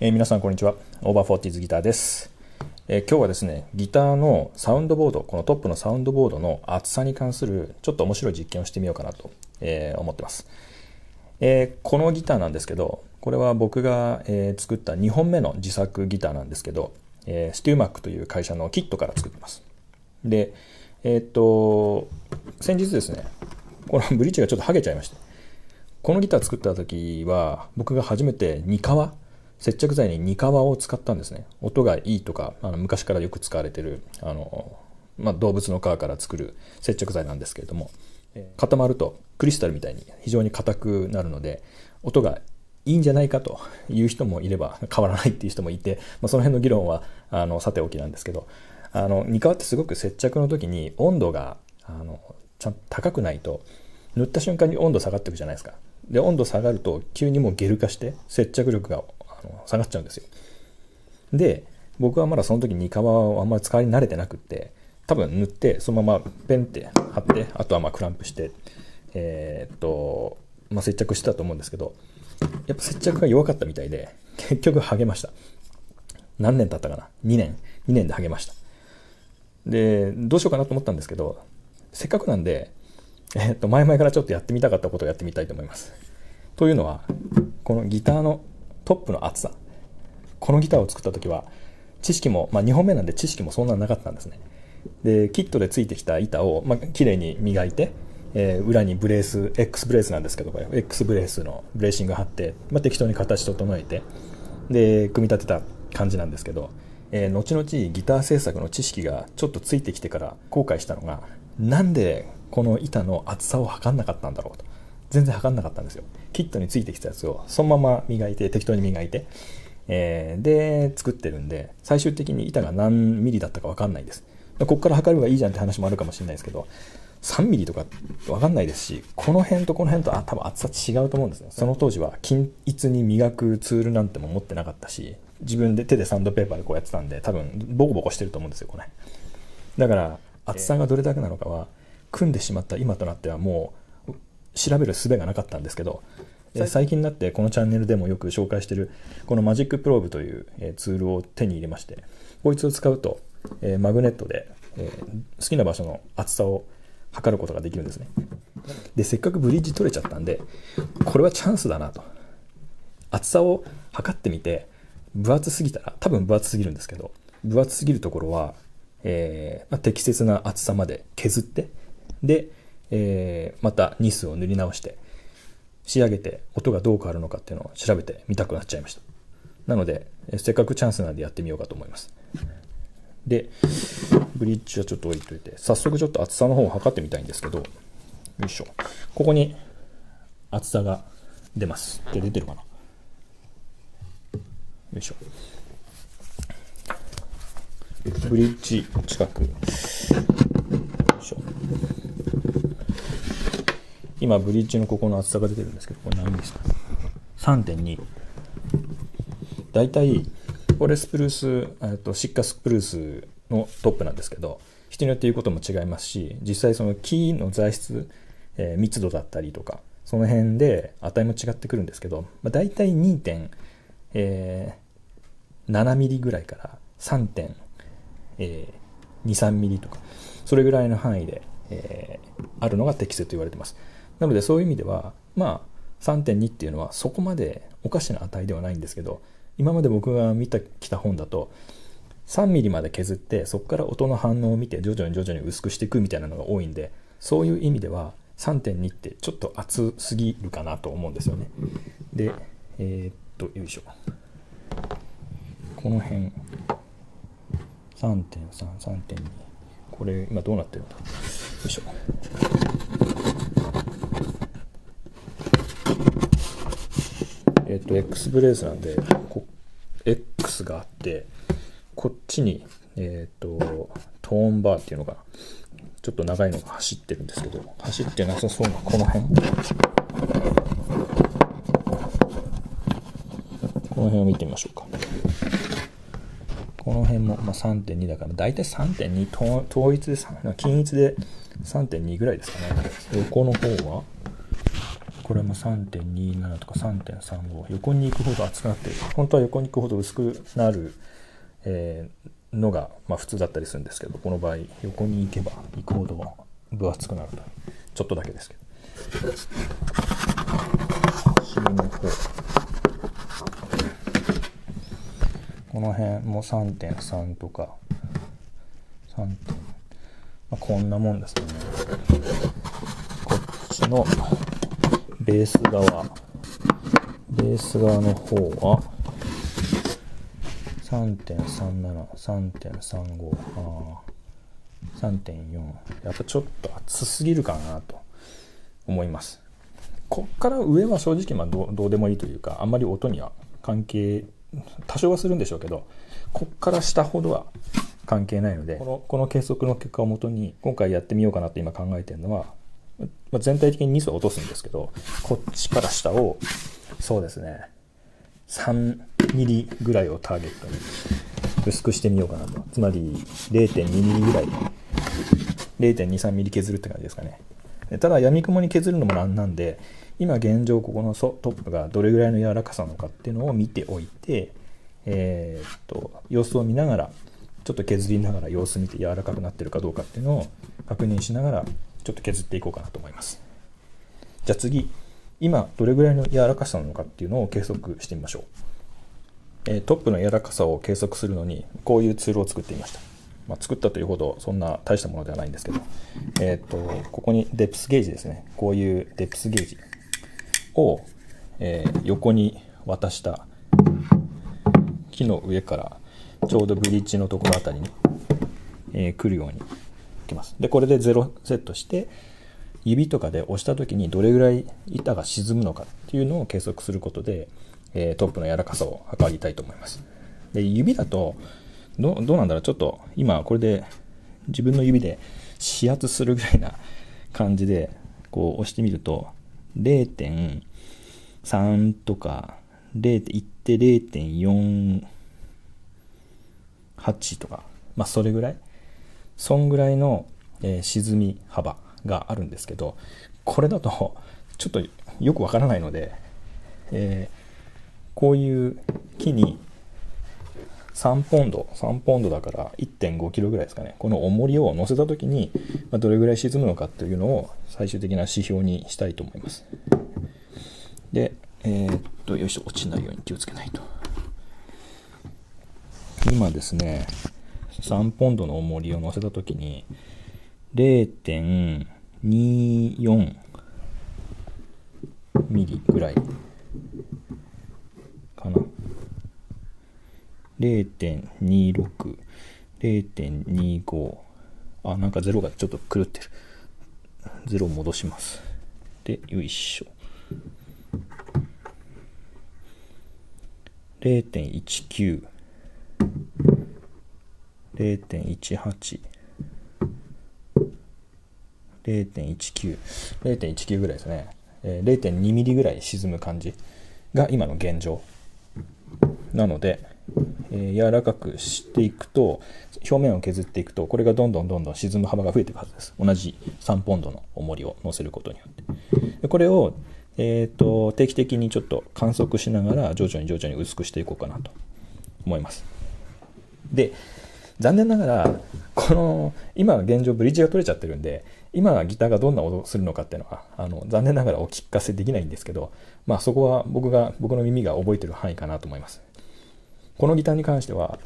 皆さんこんにちは。オーバーフォーティーズギターです。今日はですね、ギターのサウンドボード、このトップのサウンドボードの厚さに関するちょっと面白い実験をしてみようかなと、思ってます。このギターなんですけど、これは僕が、作った2本目の自作ギターなんですけど、ステューマックという会社のキットから作ってます。で、先日ですね、このブリッジがちょっと剥げちゃいまして、このギター作った時は僕が初めて接着剤にニカワを使ったんですね。音がいいとか、昔からよく使われている動物の皮から作る接着剤なんですけれども、固まるとクリスタルみたいに非常に硬くなるので、音がいいんじゃないかという人もいれば変わらないっていう人もいて、その辺の議論はさておきなんですけど、ニカワってすごく接着の時に温度がちゃんと高くないと、塗った瞬間に温度下がっていくじゃないですか。で、温度下がると急にもうゲル化して接着力が下がっちゃうんですよ。で、僕はまだその時に革をあんまり使い慣れてなくって、多分塗ってそのままペンって貼って、あとはクランプして接着してたと思うんですけど、やっぱ接着が弱かったみたいで結局剥げました。何年経ったかな、2年で剥げました。で、どうしようかなと思ったんですけど、せっかくなんで前々からちょっとやってみたかったことをやってみたいと思います。というのは、このギターのトップの厚さ、このギターを作った時は知識も、2本目なんで知識もそんななかったんですね。で、キットでついてきた板を、きれいに磨いて、裏にブレース、X ブレースなんですけど、X ブレースのブレーシング貼って、適当に形整えて、で組み立てた感じなんですけど、後々ギター制作の知識がちょっとついてきてから後悔したのが、なんでこの板の厚さを測んなかったんだろうと。全然測んなかったんですよ。キットについてきたやつをそのまま適当に磨いて、で作ってるんで、最終的に板が何ミリだったか分かんないです。ここから測ればいいじゃんって話もあるかもしれないですけど、3ミリとか分かんないですし、この辺とこの辺と多分厚さ違うと思うんですね。その当時は均一に磨くツールなんても持ってなかったし、自分で手でサンドペーパーでこうやってたんで、多分ボコボコしてると思うんですよ、これ。だから厚さがどれだけなのかは組んでしまった今となってはもう調べる術がなかったんですけど、最近になってこのチャンネルでもよく紹介しているこのマジックプローブというツールを手に入れまして、こいつを使うとマグネットで好きな場所の厚さを測ることができるんですね。で、せっかくブリッジ取れちゃったんで、これはチャンスだなと。厚さを測ってみて、分厚すぎたら、多分分厚すぎるんですけど、分厚すぎるところは、適切な厚さまで削って、で、またニスを塗り直して仕上げて、音がどう変わるのかっていうのを調べてみたくなっちゃいました。なのでせっかくチャンスなんでやってみようかと思います。で、ブリッジはちょっと置いといて、早速ちょっと厚さの方を測ってみたいんですけど、よいしょ。ここに厚さが出ます。で、出てるかな、よいしょ。ブリッジ近く、よいしょ。今ブリッジのここの厚さが出てるんですけど、これ何ミリですか？ 3.2。 だいたいこれスプルース、シッカスプルースのトップなんですけど、人によって言うことも違いますし、実際その木の材質、密度だったりとか、その辺で値も違ってくるんですけど、だいたい 2.7 ミリぐらいから3.23 ミリとか、それぐらいの範囲で、あるのが適切と言われています。なのでそういう意味では、3.2 っていうのはそこまでおかしな値ではないんですけど、今まで僕がきた本だと3ミリまで削って、そこから音の反応を見て徐々に薄くしていくみたいなのが多いんで、そういう意味では 3.2 ってちょっと厚すぎるかなと思うんですよね。で、よいしょ。この辺 3.3、3.2、これ今どうなってるんだ。よいしょ。X ブレースなんで、X があって、こっちに、トーンバーっていうのが、ちょっと長いのが走ってるんですけど、走ってなさそうな、この辺。この辺を見てみましょうか。この辺も、3.2 だから、だいたい 3.2、統一で、均一で 3.2 ぐらいですかね。横の方は、これも 3.27 とか 3.35、横に行くほど厚くなってる。本当は横に行くほど薄くなる、のが、普通だったりするんですけど、この場合横に行けば行くほど分厚くなると。ちょっとだけですけど。端の方、この辺も 3.3 とか3. こんなもんですね。こっちのベース側の方は 3.37、3.35、3.4。やっぱちょっと厚すぎるかなと思います。こっから上は正直どうでもいいというか、あんまり音には関係多少はするんでしょうけど、こっから下ほどは関係ないので、この計測の結果をもとに今回やってみようかなと今考えているのは、全体的にニスを落とすんですけど、こっちから下をそうですね3ミリぐらいをターゲットに薄くしてみようかなと。つまり 0.2 ミリぐらい 0.23 ミリ削るって感じですかね。ただ闇雲に削るのもなんで、今現状ここのトップがどれぐらいの柔らかさなのかっていうのを見ておいて、様子を見ながらちょっと削りながら様子見て柔らかくなってるかどうかっていうのを確認しながらちょっと削っていこうかなと思います。じゃあ次、今どれぐらいの柔らかさなのかっていうのを計測してみましょう。トップの柔らかさを計測するのにこういうツールを作ってみました。作ったというほどそんな大したものではないんですけど、ここにデプスゲージですね。こういうデプスゲージを、横に渡した木の上からちょうどブリッジのところあたりに、来るようにいきます。でこれで0セットして指とかで押した時にどれぐらい板が沈むのかっていうのを計測することで、トップの柔らかさを測りたいと思います。で指だとどうなんだろう。ちょっと今これで自分の指で指圧するぐらいな感じでこう押してみると 0.3 とかいって 0.48 とか、それぐらい、そんぐらいの、沈み幅があるんですけど、これだとちょっとよくわからないので、こういう木に3ポンドだから 1.5 キロぐらいですかね。この重りを乗せた時にどれぐらい沈むのかというのを最終的な指標にしたいと思います。で、よいしょ、落ちないように気をつけないと。今ですね、3ポンドの重りを乗せた時に 0.24 ミリぐらいかな。0.26、0.25、なんかゼロがちょっと狂ってる。ゼロを戻します。で、よいしょ。0.19、0.18、0.19、0.19 ぐらいですね。0.2 ミリぐらい沈む感じが今の現状なので、柔らかくしていくと、表面を削っていくと、これがどんどん沈む幅が増えていくはずです。同じ3ポンドの重りを乗せることによって。でこれを、定期的にちょっと観測しながら徐々に薄くしていこうかなと思います。で、残念ながらこの今現状ブリッジが取れちゃってるんで、今ギターがどんな音をするのかっていうのは残念ながらお聞かせできないんですけど、そこは僕の耳が覚えてる範囲かなと思います。このギターに関しては、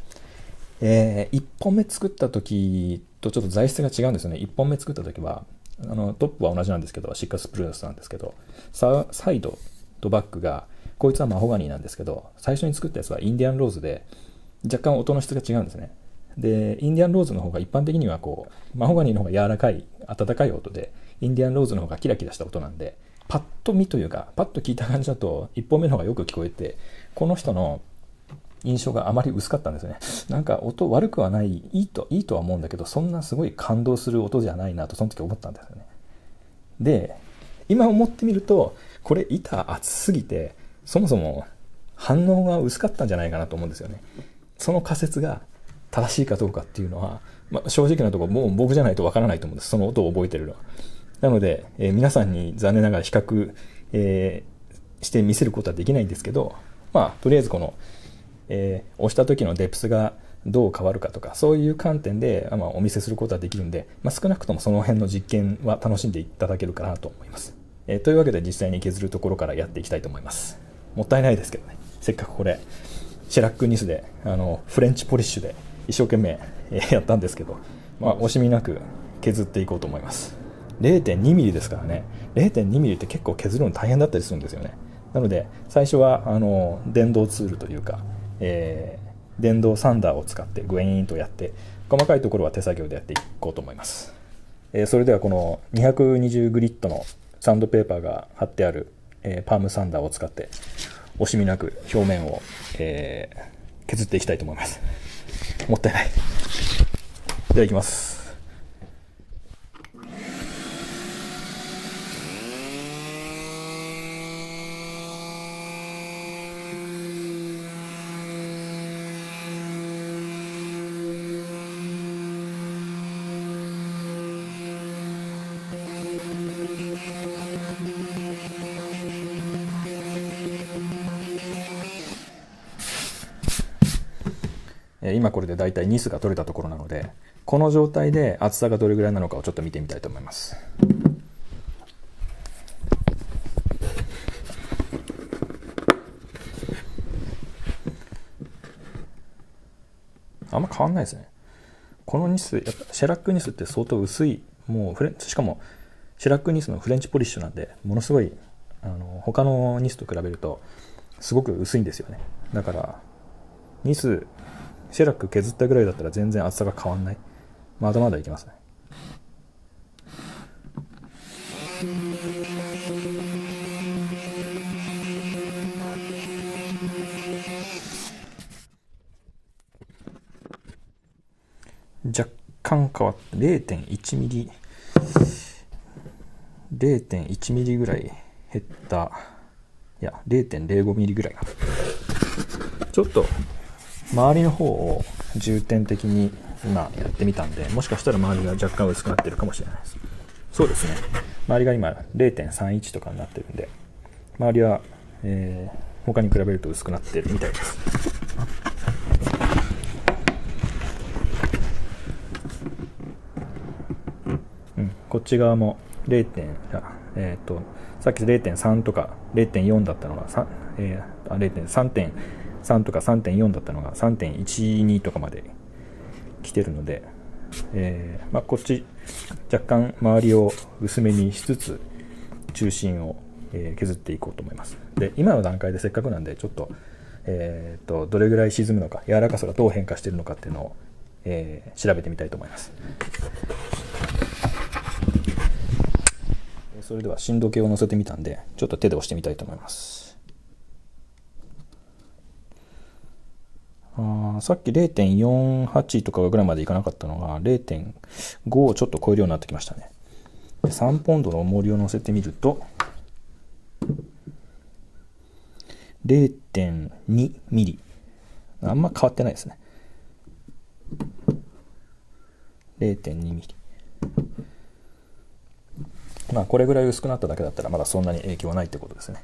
1本目作った時とちょっと材質が違うんですよね。1本目作った時はトップは同じなんですけど、6プルースなんですけど、サイドとバックがこいつはマホガニーなんですけど、最初に作ったやつはインディアンローズで若干音の質が違うんですね。でインディアンローズの方が一般的にはマホガニーの方が柔らかい温かい音で、インディアンローズの方がキラキラした音なんで、パッと見というかパッと聞いた感じだと1本目の方がよく聞こえて、この人の印象があまり薄かったんですね。なんか音悪くはない、いいとは思うんだけど、そんなすごい感動する音じゃないなとその時思ったんですよね。で今思ってみると、これ板厚すぎてそもそも反応が薄かったんじゃないかなと思うんですよね。その仮説が正しいかどうかっていうのは、正直なところもう僕じゃないとわからないと思うんです。その音を覚えてるのは。なので、皆さんに残念ながら比較、して見せることはできないんですけど、とりあえずこの、押した時のデプスがどう変わるかとか、そういう観点で、お見せすることはできるんで、少なくともその辺の実験は楽しんでいただけるかなと思います。というわけで実際に削るところからやっていきたいと思います。もったいないですけどね、せっかくこれシェラックニスでフレンチポリッシュで一生懸命やったんですけど、惜しみなく削っていこうと思います。 0.2 ミリですからね。 0.2 ミリって結構削るの大変だったりするんですよね。なので最初は電動ツールというか、電動サンダーを使ってグイーンとやって、細かいところは手作業でやっていこうと思います。それではこの220グリッドのサンドペーパーが貼ってある、パームサンダーを使って惜しみなく表面を、削っていきたいと思います。もったいない。では行きます。今これでだいたいニスが取れたところなので、この状態で厚さがどれぐらいなのかをちょっと見てみたいと思います。あんま変わんないですね。このニス、やっぱシェラックニスって相当薄い、もうしかもシェラックニスのフレンチポリッシュなんで、ものすごい他のニスと比べるとすごく薄いんですよね。だからニスシェラック削ったぐらいだったら全然厚さが変わんない。まだまだいきますね。若干変わって 0.1 ミリ 0.1 ミリぐらい減った。いや 0.05 ミリぐらいかな。ちょっと周りの方を重点的に今やってみたんで、もしかしたら周りが若干薄くなってるかもしれないです。そうですね、周りが今 0.31 とかになってるんで、周りは、他に比べると薄くなってるみたいです。こっち側も0. さっき 0.3 とか 0.4 だったのが0.3とか 3.4 だったのが 3.12 とかまで来てるので、こっち若干周りを薄めにしつつ中心を、削っていこうと思います。で、今の段階でせっかくなんでちょっと、どれぐらい沈むのか、柔らかさがどう変化しているのかっていうのを、調べてみたいと思います。それでは振動計を乗せてみたんで、ちょっと手で押してみたいと思います。さっき 0.48 とかぐらいまでいかなかったのが 0.5 をちょっと超えるようになってきましたね。で3ポンドの重りを乗せてみると 0.2 ミリ、あんま変わってないですね。 0.2 ミリ、これぐらい薄くなっただけだったらまだそんなに影響はないってことですね。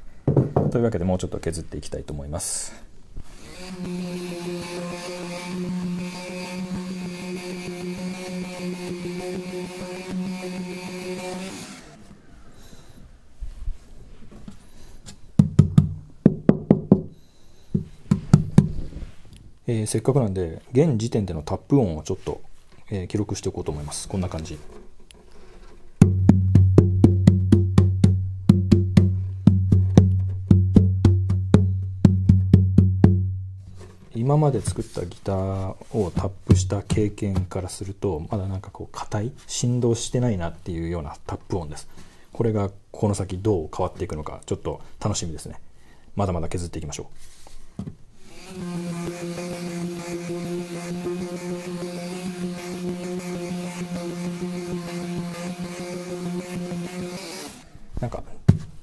というわけでもうちょっと削っていきたいと思います。せっかくなんで現時点でのタップ音をちょっと、記録しておこうと思います。こんな感じ。今まで作ったギターをタップした経験からすると、まだなんかこう硬い、振動してないなっていうようなタップ音です。これがこの先どう変わっていくのかちょっと楽しみですね。まだまだ削っていきましょう。なんか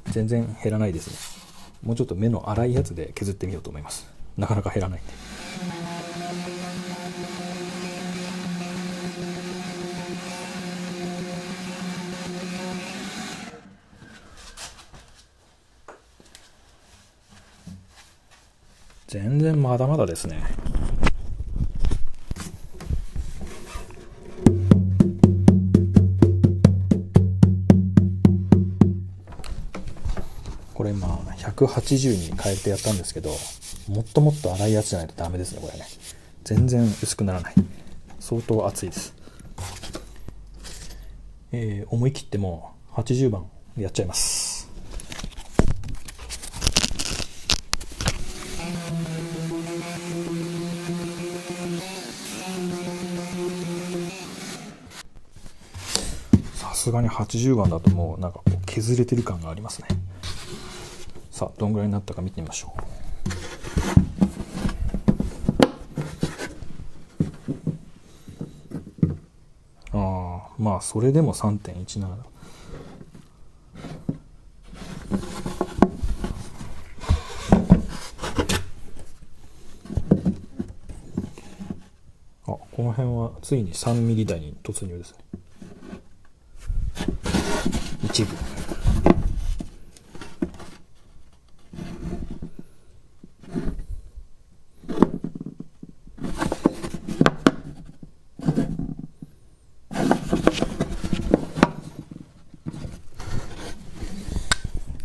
全然減らないですね。もうちょっと目の粗いやつで削ってみようと思います。なかなか減らないんで。全然まだまだですね。これ今180に変えてやったんですけど、もっともっと粗いやつじゃないとダメですね。これね、全然薄くならない。相当熱いです。思い切ってもう80番やっちゃいます。さすがに80番だともうなんかこう削れてる感がありますね。さあどんぐらいになったか見てみましょう。まあそれでも 3.17 だ。この辺はついに3ミリ台に突入ですね。一部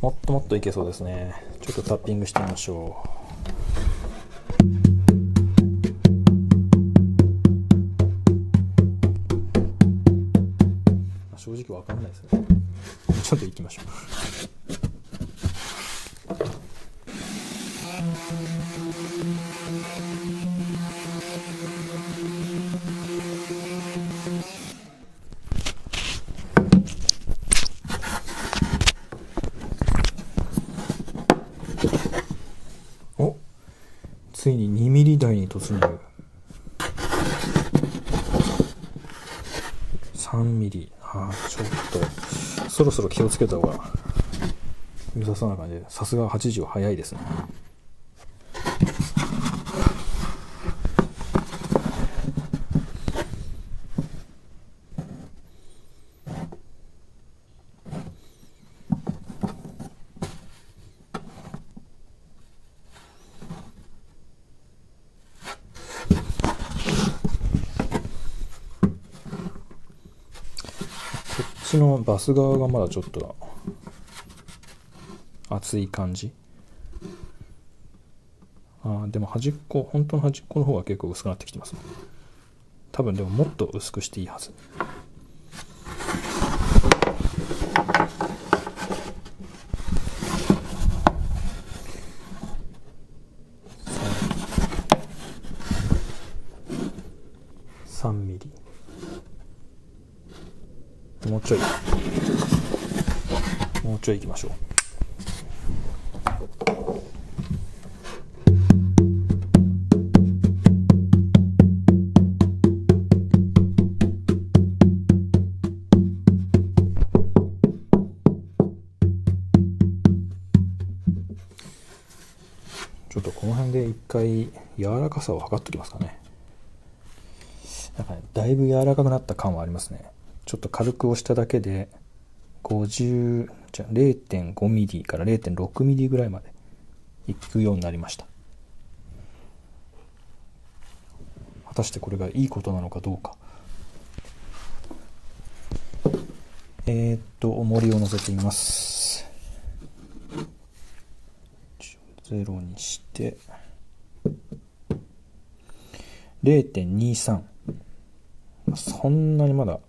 もっともっといけそうですね。ちょっとタッピングしてみましょう。正直わかんないですね。ちょっと行きましょう。ついに2ミリ台に突入。3ミリ。ちょっとそろそろ気をつけた方が良さそうな感じで、さすが80早いですね。こっちのバス側がまだちょっと熱い感じ。でも端っこ、本当の端っこの方が結構薄くなってきてますね。多分でももっと薄くしていいはず。3ミリ。もうちょい行きましょう。ちょっとこの辺で一回柔らかさを測っときますかね。なんかね、だいぶ柔らかくなった感はありますね。ちょっと軽く押しただけで0.5 ミリから 0.6 ミリぐらいまでいくようになりました。果たしてこれがいいことなのかどうか。重りを乗せてみます。0にして0.23。そんなにまだ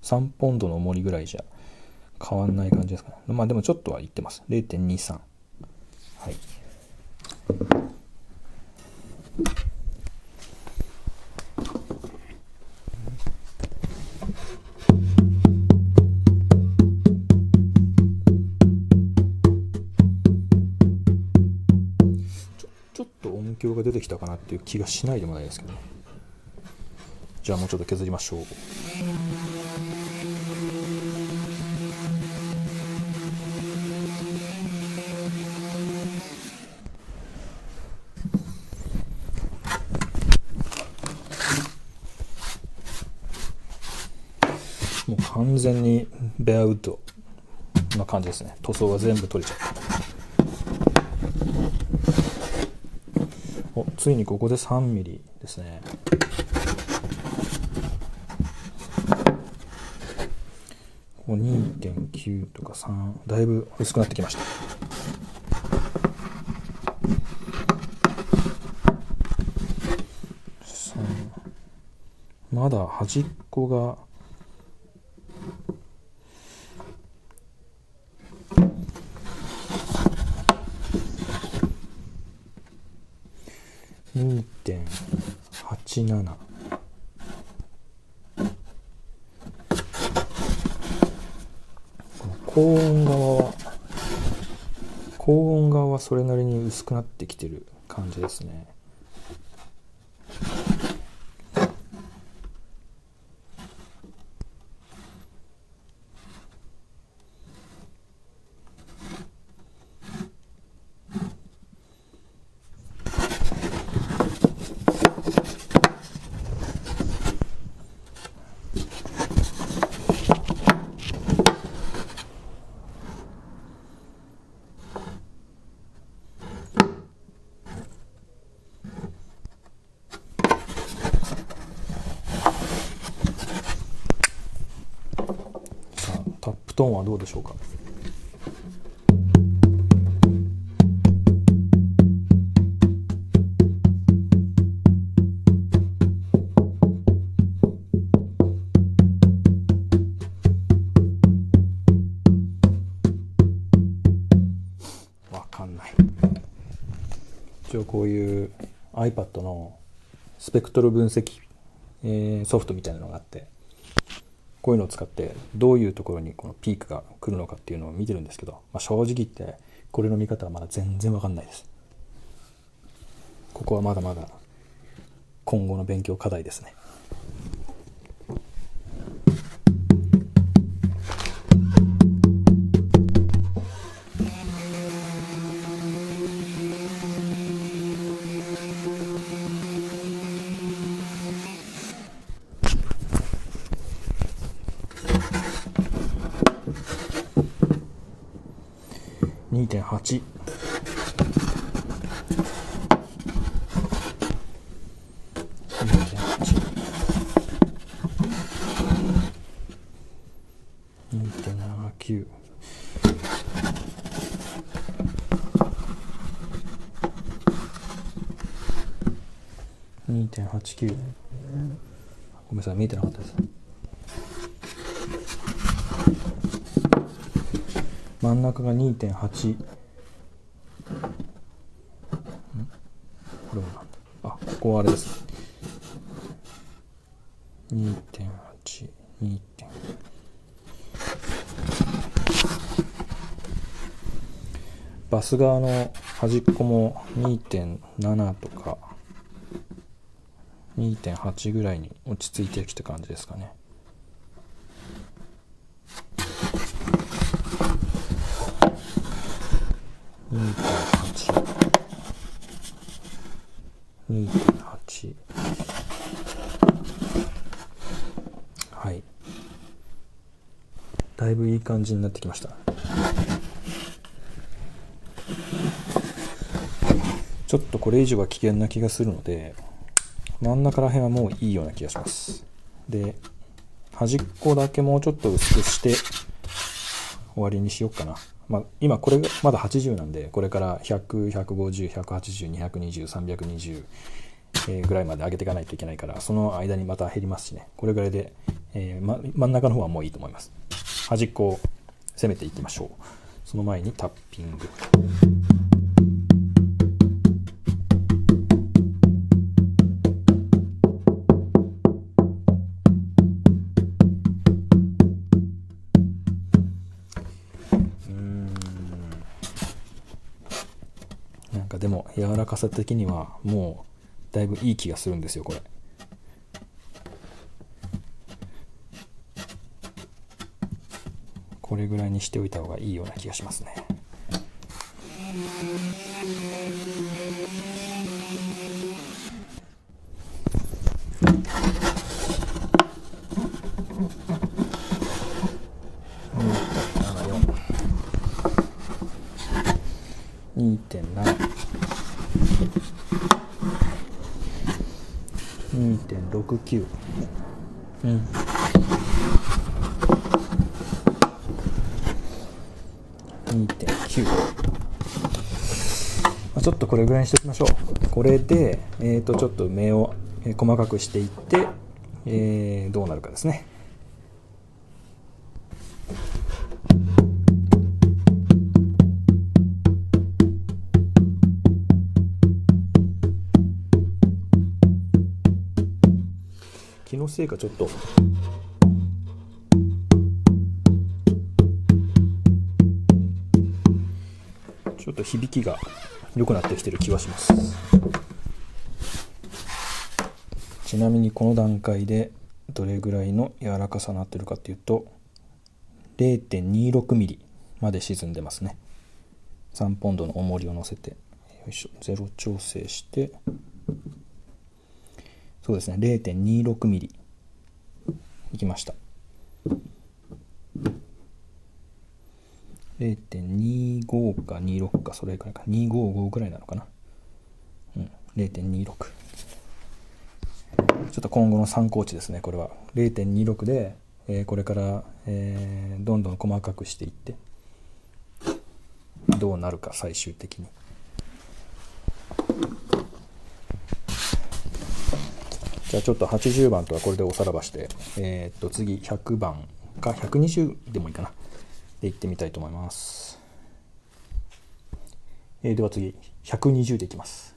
3ポンドの重りぐらいじゃ変わんない感じですかね。まあでもちょっとはいってます。0.23。はい。ちょっと音響が出てきたかなっていう気がしないでもないですけどね。じゃあもうちょっと削りましょう。もう完全にベアウッドな感じですね。塗装が全部取れちゃった。ついにここで3ミリですね。ここ 2.9 とか3、だいぶ薄くなってきました。まだ端っこが2.87、高音側はそれなりに薄くなってきてる感じですね。タップトーンはどうでしょうか。わかんない。一応こういう iPad のスペクトル分析、ソフトみたいなのがあって、こういうのを使ってどういうところにこのピークが来るのかっていうのを見てるんですけど、正直言ってこれの見方はまだ全然わかんないです。ここはまだまだ今後の勉強課題ですね。2.8、2.79、2.89、ごめんなさい、見えてなかったです。真ん中が 2.8、これもなんだ、ここはあれです。 2.8、2. バス側の端っこも 2.7 とか 2.8 ぐらいに落ち着いてきた感じですかね。2.8、2.8、はい、だいぶいい感じになってきました。ちょっとこれ以上は危険な気がするので、真ん中ら辺はもういいような気がします。で、端っこだけもうちょっと薄くして終わりにしようかな。今これがまだ80なんで、これから100、150、180、220、320、ぐらいまで上げていかないといけないから、その間にまた減りますしね。これぐらいで、真ん中の方はもういいと思います。端っこを攻めていきましょう。その前にタッピング。でも柔らかさ的にはもうだいぶいい気がするんですよ。これこれぐらいにしておいた方がいいような気がしますね。2.7、2.69 2.9、ちょっとこれぐらいにしておきましょう。これで、ちょっと目を細かくしていって、どうなるかですね。気のせいかちょっと響きが良くなってきてる気はします。ちなみにこの段階でどれぐらいの柔らかさになってるかっていうと 0.26 ミリまで沈んでますね。3ポンドの重りを乗せて、よいしょ、ゼロ調整して、そうですね、 0.26 ミリいきました。0.25 か26か、それくらいか、255ぐらいなのかな。0.26。ちょっと今後の参考値ですね。これは 0.26 で、これから、どんどん細かくしていってどうなるか、最終的に。じゃあちょっと80番とはこれでおさらばして、次100番か120でもいいかなでいってみたいと思います。では次120でいきます。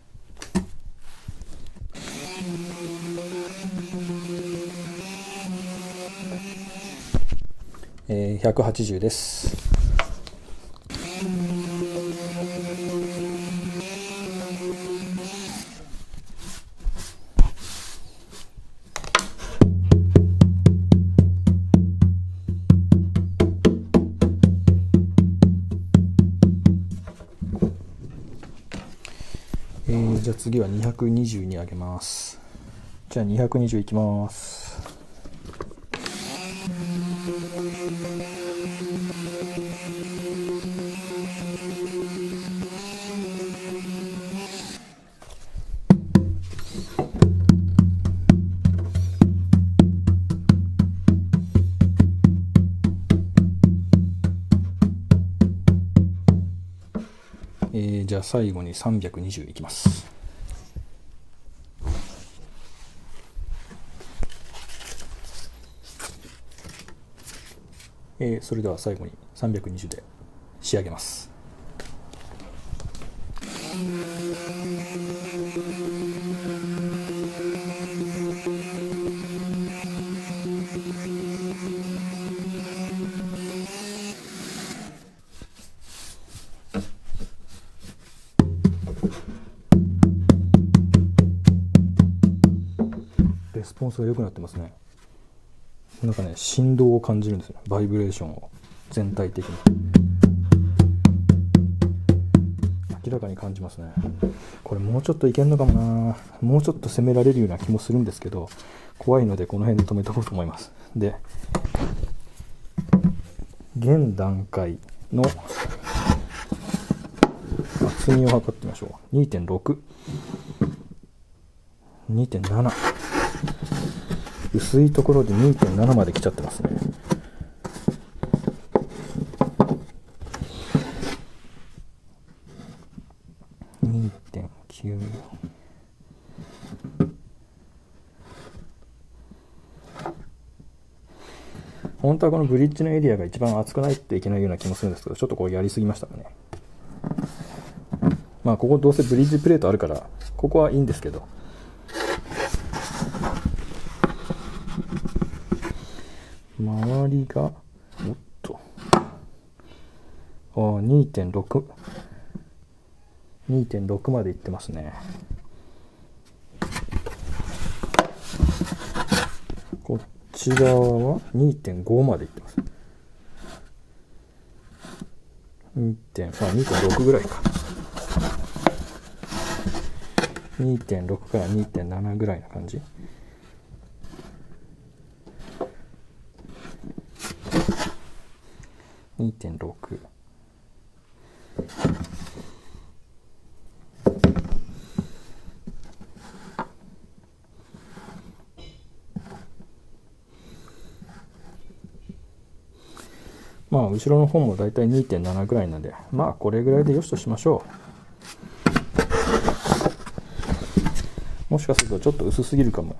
180です。じゃあ次は220に上げます。じゃあ220いきます。じゃあ最後に320いきます。それでは最後に320で仕上げます。レスポンスが良くなってますね。なんかね、振動を感じるんですよ。バイブレーションを全体的に明らかに感じますね。これもうちょっといけんのかもな。もうちょっと攻められるような気もするんですけど、怖いのでこの辺で止めとこうと思います。で、現段階の厚みを測ってみましょう。 2.6 2.7、薄いところで 2.7 まで来ちゃってますね。2.9、本当はこのブリッジのエリアが一番厚くないといけないような気もするんですけど、ちょっとこれやりすぎましたかね。まあここどうせブリッジプレートあるからここはいいんですけど、周りが2.6 2.6 までいってますね。こっち側は 2.5 までいってます。2.6 ぐらいか。2.6 から 2.7 ぐらいな感じ。2.6。まあ後ろの方もだいたい 2.7 ぐらいなんで、まあこれぐらいでよしとしましょう。もしかするとちょっと薄すぎるかも。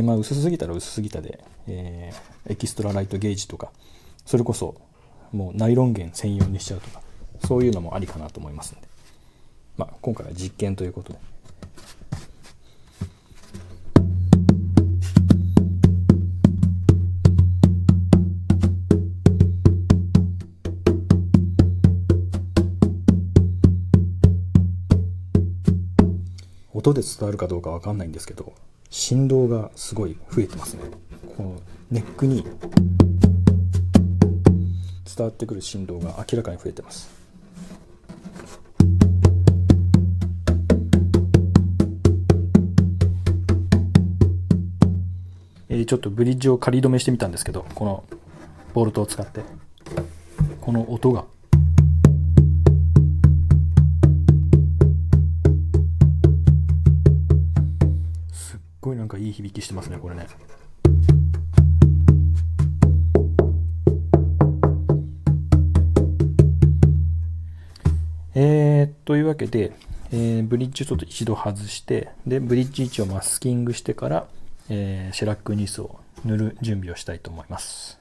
まあ薄すぎたら薄すぎたで、エキストラライトゲージとか、それこそもうナイロン弦専用にしちゃうとか、そういうのもありかなと思いますんで、まあ今回は実験ということで。音で伝わるかどうかわかんないんですけど、振動がすごい増えてますね。このネックに伝わってくる振動が明らかに増えてます。ちょっとブリッジを仮止めしてみたんですけど、このボルトを使ってこの音がすっごいなんかいい響きしてますね、これね。というわけで、ブリッジをちょっと一度外して、でブリッジ位置をマスキングしてから、シェラックニスを塗る準備をしたいと思います。